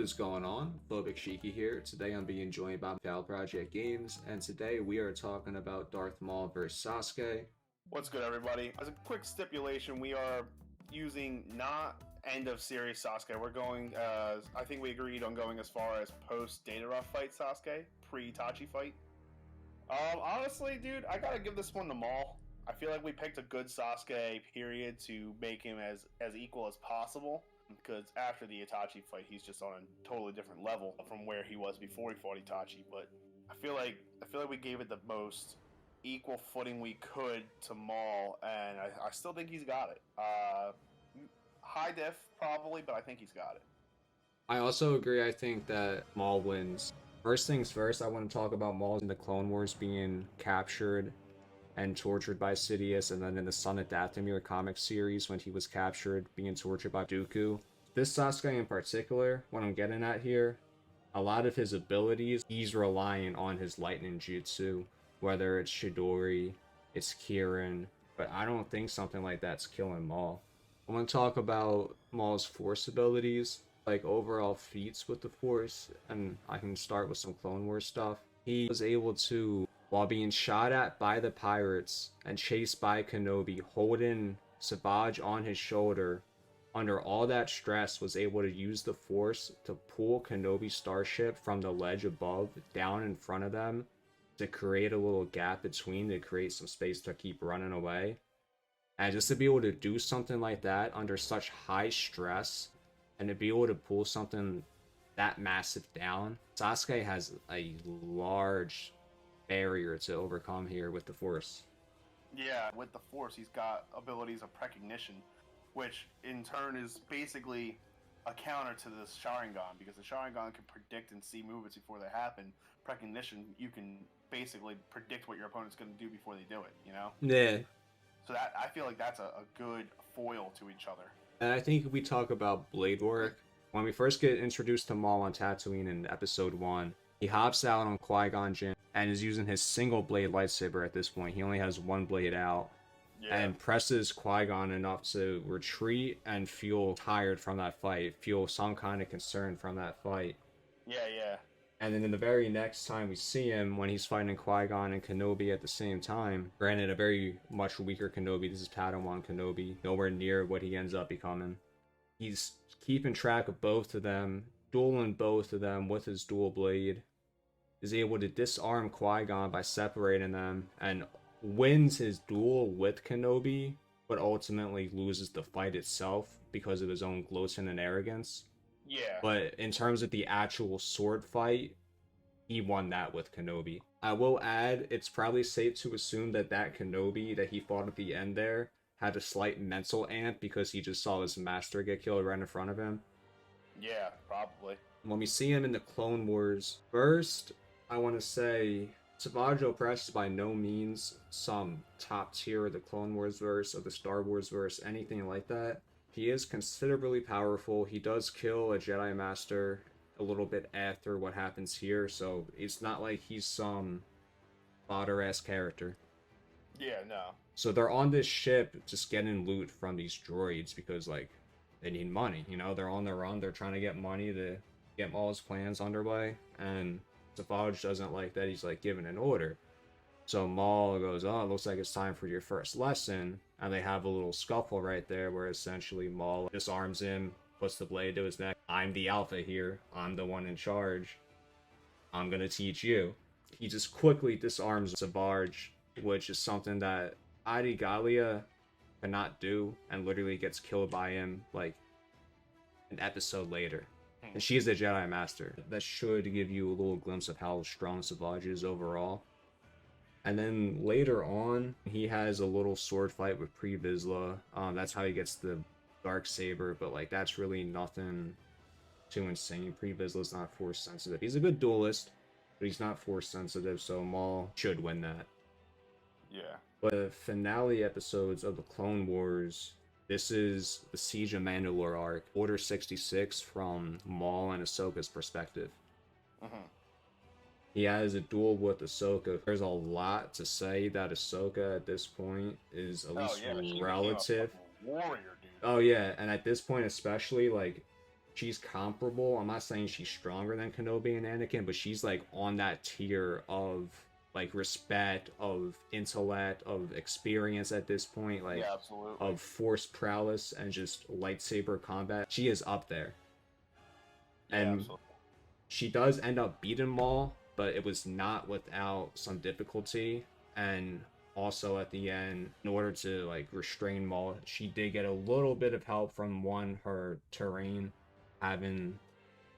is going on? Phobic Shiki here. Today I'm being joined by Cal Project Games, and today we are talking about Darth Maul vs. Sasuke. What's good, everybody? As a quick stipulation, we are using not end of series Sasuke. We're going, I think we agreed on going as far as post Data fight Sasuke, pre Itachi fight. Honestly, dude, I gotta give this one to Maul. I feel like we picked a good Sasuke period to make him as equal as possible. Because after the Itachi fight, he's just on a totally different level from where he was before he fought Itachi. But I feel like we gave it the most equal footing we could to Maul, and I still think he's got it. High diff probably, but I think he's got it. I also agree. I think that Maul wins. First things first, I want to talk about Maul in the Clone Wars being captured and tortured by Sidious, and then in the Son of Dathomir comic series when he was captured, being tortured by Dooku. This Sasuke in particular, what I'm getting at here, a lot of his abilities, he's relying on his lightning jutsu, whether it's Chidori, it's Kirin, but I don't think something like that's killing Maul. I want to talk about Maul's Force abilities, like overall feats with the Force, and I can start with some Clone Wars stuff. He was able to, while being shot at by the pirates and chased by Kenobi, holding Savage on his shoulder, under all that stress, was able to use the Force to pull Kenobi's starship from the ledge above down in front of them to create a little gap between to create some space to keep running away. And just to be able to do something like that under such high stress and to be able to pull something that massive down, Sasuke has a large barrier to overcome here with the Force. Yeah, with the Force, he's got abilities of precognition, which in turn is basically a counter to the Sharingan, because the Sharingan can predict and see movements before they happen. Precognition, you can basically predict what your opponent's going to do before they do it, you know? Yeah. So that, I feel like that's a good foil to each other. And I think if we talk about blade work, when we first get introduced to Maul on Tatooine in episode 1, he hops out on Qui-Gon Jinn and is using his single blade lightsaber at this point. He only has one blade out. Yeah. And presses Qui-Gon enough to retreat and feel tired from that fight, feel some kind of concern from that fight. Yeah. And then in the very next time we see him, when he's fighting Qui-Gon and Kenobi at the same time, granted a very much weaker Kenobi, this is Padawan Kenobi, nowhere near what he ends up becoming. He's keeping track of both of them, dueling both of them with his dual blade, is able to disarm Qui-Gon by separating them, and wins his duel with Kenobi, but ultimately loses the fight itself because of his own gloating and arrogance. Yeah. But in terms of the actual sword fight, he won that with Kenobi. I will add, it's probably safe to assume that Kenobi that he fought at the end there had a slight mental amp because he just saw his master get killed right in front of him. Yeah, probably. When we see him in the Clone Wars, first, I want to say Savage Opress is by no means some top tier of the Clone Wars verse, of the Star Wars verse, anything like that. He is considerably powerful. He does kill a Jedi Master a little bit after what happens here, so it's not like he's some fodder-ass character. Yeah, no. So they're on this ship just getting loot from these droids because, like, they need money, you know? They're on their own. They're trying to get money to get Maul's plans underway, and Savage doesn't like that. He's, like, giving an order. So Maul goes, oh, it looks like it's time for your first lesson. And they have a little scuffle right there where essentially Maul disarms him, puts the blade to his neck. I'm the alpha here. I'm the one in charge. I'm going to teach you. He just quickly disarms Savage, which is something that Adi Gallia cannot do, and literally gets killed by him like an episode later. And she's the Jedi Master. That should give you a little glimpse of how strong Savage is overall. And then later on, he has a little sword fight with Pre Vizsla. That's how he gets the dark saber, but like that's really nothing too insane. Pre Vizsla's not force sensitive. He's a good duelist, but he's not force sensitive, so Maul should win that. Yeah. But the finale episodes of the Clone Wars, this is the Siege of Mandalore arc, Order 66 from Maul and Ahsoka's perspective. He has a duel with Ahsoka. There's a lot to say that Ahsoka at this point is at least relative. Warrior, dude. Oh yeah, and at this point especially, like, she's comparable. I'm not saying she's stronger than Kenobi and Anakin, but she's like on that tier of like respect, of intellect, of experience at this point, like Yeah, absolutely. of force prowess and just lightsaber combat. She is up there. Yeah, And absolutely. she does end up beating Maul, but it was not without some difficulty. And also at the end, in order to like restrain Maul, she did get a little bit of help from her terrain, having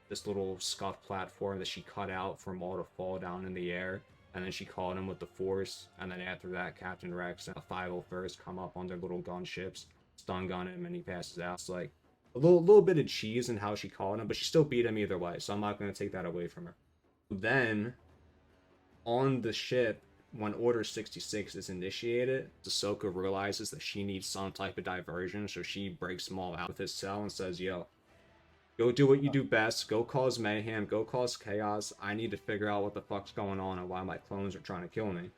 this little scuff platform that she cut out for Maul to fall down in the air. And then she caught him with the Force. And then after that, Captain Rex and a 501st come up on their little gunships, stun gun him, and he passes out. It's like a little bit of cheese in how she caught him, but she still beat him either way. So I'm not going to take that away from her. Then, on the ship, when Order 66 is initiated, Ahsoka realizes that she needs some type of diversion, so she breaks Maul out with his cell and says, yo, go do what you do best, go cause mayhem, go cause chaos, I need to figure out what the fuck's going on and why my clones are trying to kill me.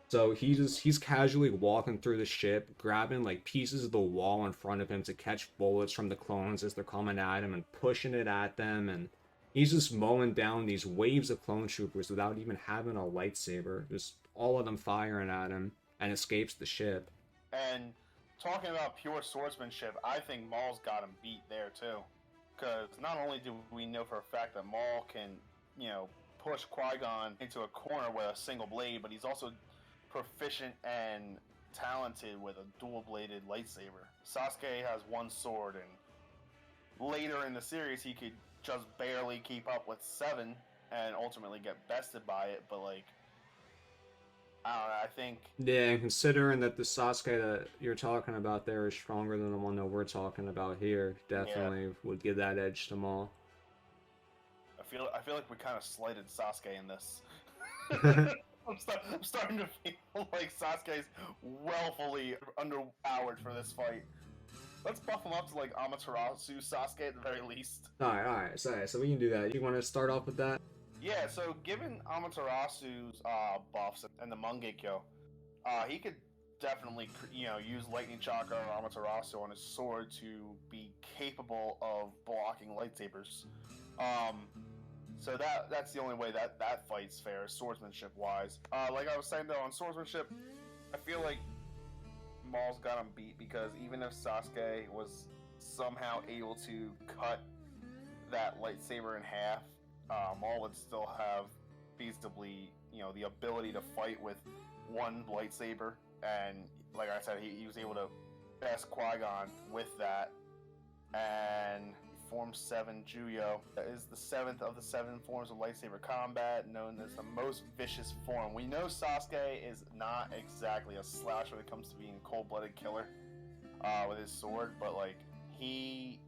So he's casually walking through the ship, grabbing like pieces of the wall in front of him to catch bullets from the clones as they're coming at him and pushing it at them, and he's just mowing down these waves of clone troopers without even having a lightsaber. Just all of them firing at him, and escapes the ship. And talking about pure swordsmanship, I think Maul's got him beat there too. Because not only do we know for a fact that Maul can, push Qui-Gon into a corner with a single blade, but he's also proficient and talented with a dual-bladed lightsaber. Sasuke has one sword, and later in the series he could just barely keep up with 7 and ultimately get bested by it, but like, I don't know, I think... Yeah, and considering that the Sasuke that you're talking about there is stronger than the one that we're talking about here, definitely would give that edge to Maul. I feel like we kind of slighted Sasuke in this. I'm starting to feel like Sasuke's woefully underpowered for this fight. Let's buff him up to like Amaterasu Sasuke at the very least. Alright, so we can do that. You want to start off with that? Yeah, so given Amaterasu's buffs and the Mangekyo, he could definitely use Lightning Chakra or Amaterasu on his sword to be capable of blocking lightsabers. So that's the only way that fight's fair, swordsmanship wise. Like I was saying though, on swordsmanship, I feel like Maul's got him beat because even if Sasuke was somehow able to cut that lightsaber in half, Maul would still have feasibly, the ability to fight with one lightsaber, and like I said, he was able to best Qui-Gon with that, and Form 7 Juyo is the 7th of the 7 forms of lightsaber combat, known as the most vicious form. We know Sasuke is not exactly a slouch when it comes to being a cold-blooded killer with his sword, but like, he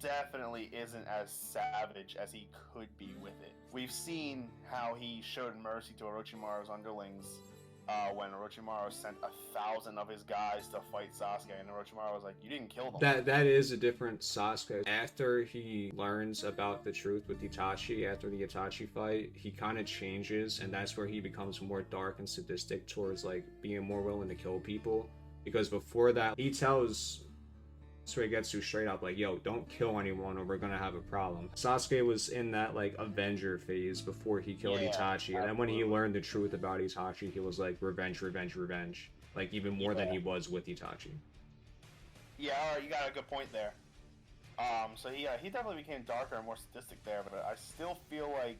definitely isn't as savage as he could be with it. We've seen how he showed mercy to Orochimaru's underlings when Orochimaru sent 1,000 of his guys to fight Sasuke, and Orochimaru was like, "You didn't kill them." That is a different Sasuke. After he learns about the truth with Itachi, after the Itachi fight, he kind of changes, and that's where he becomes more dark and sadistic towards like being more willing to kill people. Because before that, he tells Suigetsu straight up like, yo, don't kill anyone or we're gonna have a problem. Sasuke was in that like Avenger phase before he killed Itachi, and then when he learned the truth about Itachi, he was like, revenge, revenge, revenge. Like even more than he was with Itachi. Yeah, alright, you got a good point there. So he definitely became darker and more sadistic there, but I still feel like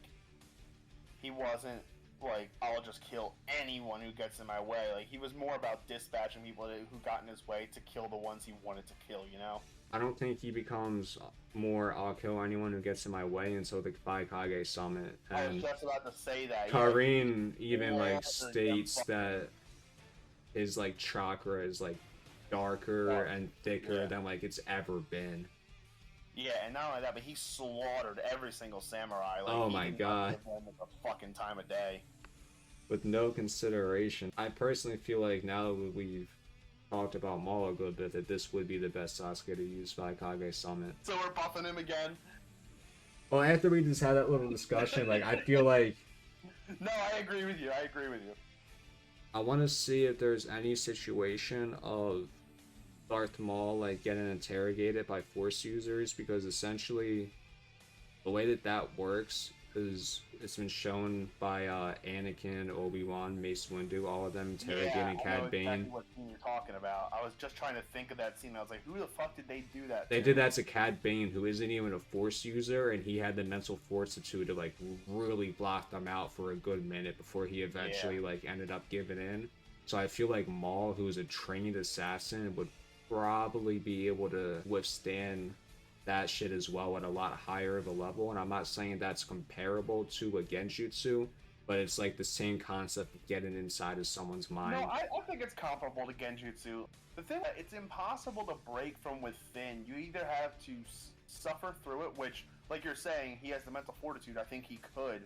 he wasn't like, I'll just kill anyone who gets in my way. Like, he was more about dispatching people who got in his way to kill the ones he wanted to kill, I don't think he becomes more, I'll kill anyone who gets in my way until the Phi Kage summit. And I was just about to say that. Kareen even like states that his like chakra is like darker and thicker than like it's ever been. Yeah, and not only that, but he slaughtered every single samurai. Like, oh my god. A fucking time of day. With no consideration. I personally feel like now that we've talked about Maul a good bit, that this would be the best Sasuke to use by Kage Summit. So we're buffing him again? Well, after we just had that little discussion, like, I feel like... No, I agree with you. I want to see if there's any situation of Darth Maul like getting interrogated by Force users, because essentially the way that that works is it's been shown by Anakin, Obi-Wan, Mace Windu, all of them Yeah, interrogating I know Cad exactly Bane. what scene you're talking about. I was just trying to think of that scene. I was like, who the fuck did they do that They to? did that to Cad Bane, who isn't even a Force user, and he had the mental fortitude to like really block them out for a good minute before he Yeah. eventually like ended up giving in. So I feel like Maul, who's a trained assassin, would probably be able to withstand that shit as well at a lot higher of a level. And I'm not saying that's comparable to a Genjutsu, but it's like the same concept of getting inside of someone's No, mind. I think it's comparable to Genjutsu. The thing, it's impossible to break from within. You either have to suffer through it, which, like you're saying, he has the mental fortitude. I think he could,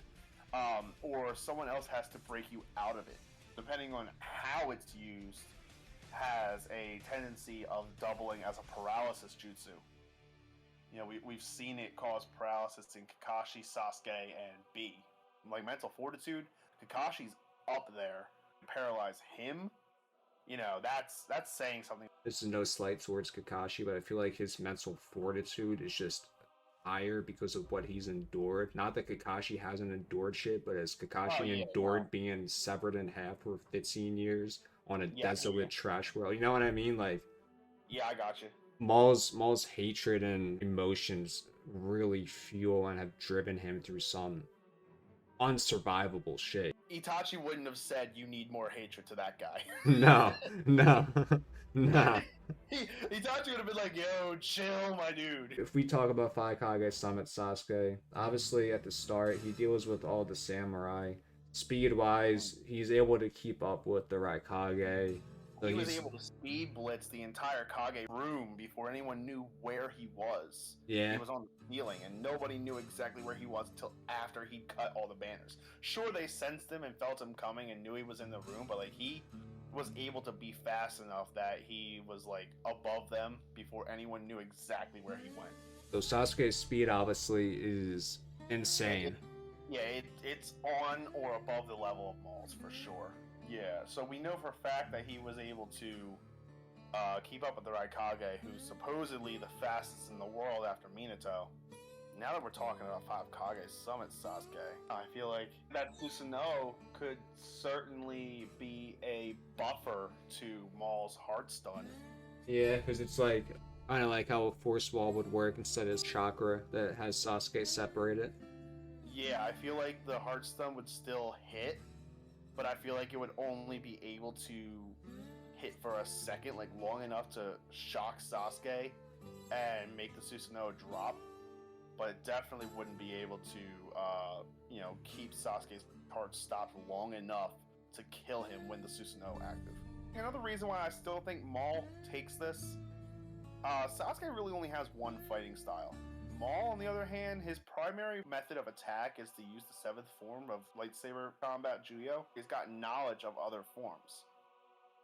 or someone else has to break you out of it. Depending on how it's used, has a tendency of doubling as a paralysis jutsu. You know, we've seen it cause paralysis in Kakashi, Sasuke, and B. Like mental fortitude, Kakashi's up there. Paralyze him, you know, that's saying something. This is no slight towards Kakashi, but I feel like his mental fortitude is just higher because of what he's endured. Not that Kakashi hasn't endured shit, but as Oh Kakashi yeah, endured no. being severed in half for 15 years on a Yeah, desolate trash world, you know what I mean? Like yeah, I got you. Maul's hatred and emotions really fuel and have driven him through some unsurvivable shit. Itachi wouldn't have said you need more hatred to that guy. No, no, no. Itachi would have been like, yo, chill, my dude. If we talk about Five Kage Summit Sasuke, obviously at the start he deals with all the samurai. Speed wise, he's able to keep up with the Raikage. So He was he's able to speed blitz the entire Kage room before anyone knew where he was. He yeah. was on the ceiling, and nobody knew exactly where he was until after he cut all the banners. Sure, they sensed him and felt him coming and knew he was in the room, but like he was able to be fast enough that he was like above them before anyone knew exactly where he went. So Sasuke's speed obviously is insane. It's on or above the level of Maul's for sure. Yeah, so we know for a fact that he was able to keep up with the Raikage, who's supposedly the fastest in the world after Minato. Now that we're talking about Five Kage Summit Sasuke, I feel like that Susanoo could certainly be a buffer to Maul's Heart Stun. Yeah, because it's like kind of like how a force wall would work instead of chakra that has Sasuke separated. Yeah, I feel like the Heart Stun would still hit, but I feel like it would only be able to hit for a second, like long enough to shock Sasuke and make the Susanoo drop, but it definitely wouldn't be able to, keep Sasuke's heart stopped long enough to kill him when the Susanoo active. Another reason why I still think Maul takes this, Sasuke really only has one fighting style. Maul, on the other hand, his primary method of attack is to use the seventh form of lightsaber combat Juyo. He's got knowledge of other forms,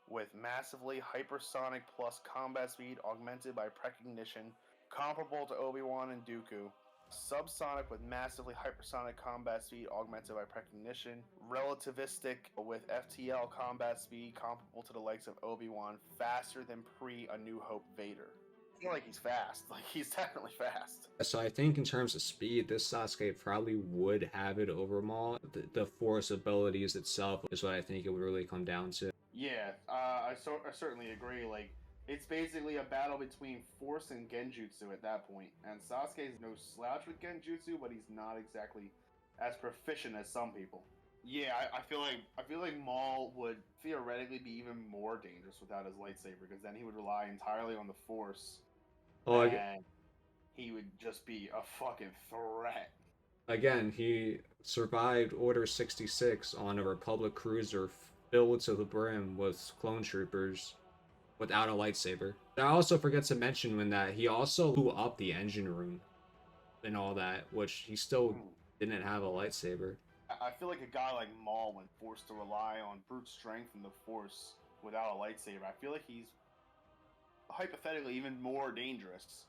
with massively hypersonic plus combat speed augmented by precognition, comparable to Obi-Wan and Dooku. Subsonic with massively hypersonic combat speed augmented by precognition. Relativistic with FTL combat speed comparable to the likes of Obi-Wan, faster than pre-A New Hope Vader. I feel like he's fast. Like, he's definitely fast. So I think in terms of speed, this Sasuke probably would have it over Maul. The force abilities itself is what I think it would really come down to. Yeah, I certainly agree. Like, it's basically a battle between Force and Genjutsu at that point. And Sasuke's no slouch with Genjutsu, but he's not exactly as proficient as some people. Yeah, I feel like Maul would theoretically be even more dangerous without his lightsaber, because then he would rely entirely on the Force, Oh, and he would just be a fucking threat. again, he survived Order 66 on a Republic cruiser filled to the brim with clone troopers without a lightsaber. I also forget to mention when that he also blew up the engine room and all that, which he still didn't have a lightsaber. I feel like a guy like Maul, when forced to rely on brute strength and the Force without a lightsaber, I feel like he's hypothetically even more dangerous.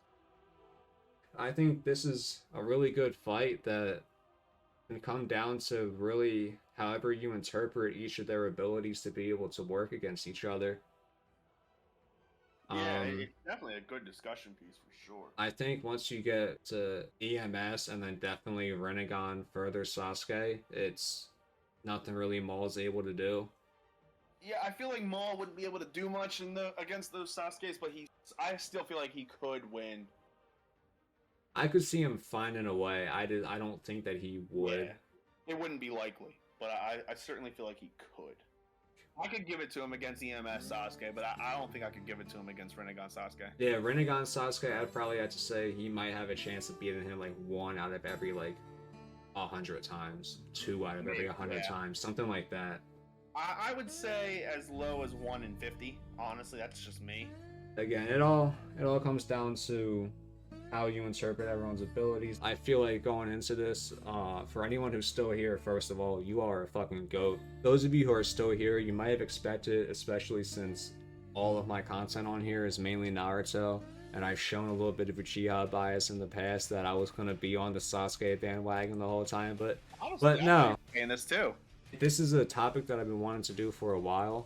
I think this is a really good fight that can come down to really however you interpret each of their abilities to be able to work against each other. Yeah, it's definitely a good discussion piece for sure. I think once you get to EMS and then definitely Renegon further Sasuke, it's nothing really Maul's able to do. Yeah, I feel like Maul wouldn't be able to do much against those Sasuke's, but I still feel like he could win. I could see him finding a way. I don't think that he would. Yeah, it wouldn't be likely, but I certainly feel like he could. I could give it to him against EMS Sasuke, but I don't think I could give it to him against Renegon Sasuke. Yeah, Renegon Sasuke, I'd probably have to say he might have a chance of beating him like 1 out of every like 100 times, 2 out of every 100 times, something like that. I would say as low as 1 in 50. Honestly, that's just me. Again, it all comes down to how you interpret everyone's abilities. I feel like going into this, for anyone who's still here, first of all, you are a fucking goat. Those of you who are still here, you might have expected, especially since all of my content on here is mainly Naruto, and I've shown a little bit of Uchiha bias in the past, that I was gonna be on the Sasuke bandwagon the whole time, but no. And this too. This is a topic that I've been wanting to do for a while.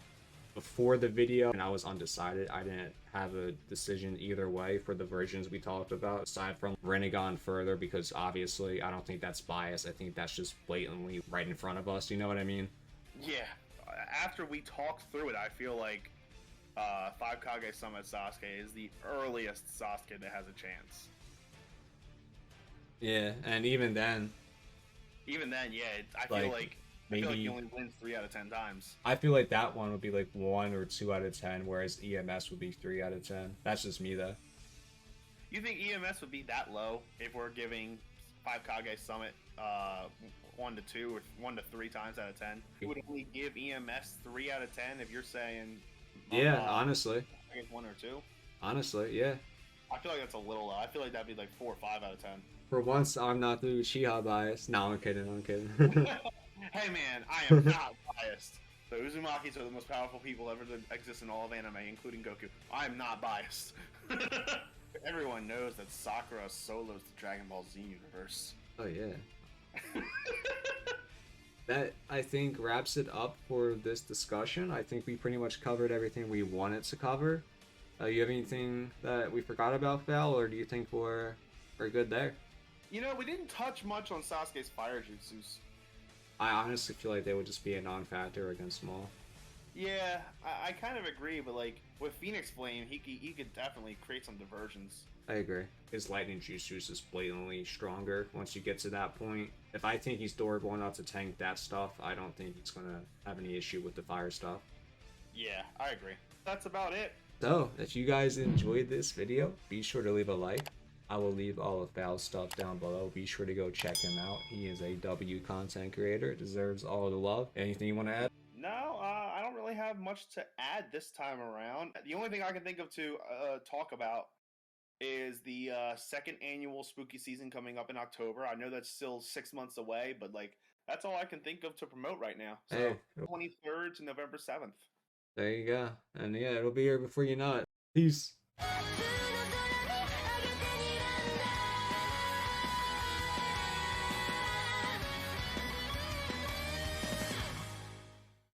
Before the video, and I was undecided. I didn't have a decision either way for the versions we talked about, aside from Renegon further, because obviously I don't think that's bias. I think that's just blatantly right in front of us. You know what I mean? Yeah. After we talked through it, I feel like 5 Kage Summit Sasuke is the earliest Sasuke that has a chance. Yeah, and even then, yeah, I feel like maybe he only wins 3 out of 10 times. I feel like that one would be like 1 or 2 out of 10, whereas EMS would be 3 out of 10. That's just me, though. You think EMS would be that low if we're giving 5 Kage Summit 1 to 2 or 1 to 3 times out of 10? You would only give EMS 3 out of 10 if you're saying. Yeah, honestly. I guess 1 or 2. Honestly, yeah. I feel like that's a little low. I feel like that'd be like 4 or 5 out of 10. For once, I'm not the Uchiha bias. No, I'm kidding. Hey man, I am not biased. The Uzumakis are the most powerful people ever to exist in all of anime, including Goku. I am not biased. Everyone knows that Sakura solos the Dragon Ball Z universe. Oh yeah. That, I think, wraps it up for this discussion. I think we pretty much covered everything we wanted to cover. You have anything that we forgot about, Val, or do you think we're good there? You know, we didn't touch much on Sasuke's fire jutsus. I honestly feel like they would just be a non-factor against Maul. Yeah, I kind of agree, but like with Phoenix Flame, he could definitely create some diversions. I agree. His lightning jutsu is just blatantly stronger once you get to that point. If I think he's durable enough to tank that stuff, I don't think he's gonna have any issue with the fire stuff. Yeah, I agree. That's about it. So, if you guys enjoyed this video, be sure to leave a like. I will leave all of Val's stuff down below. Be sure to go check him out. He is a W content creator. Deserves all the love. Anything you want to add? No, I don't really have much to add this time around. The only thing I can think of to talk about is the second annual spooky season coming up in October. I know that's still 6 months away, but like that's all I can think of to promote right now. So hey. 23rd to November 7th. There you go. And yeah, it'll be here before you know it. Peace.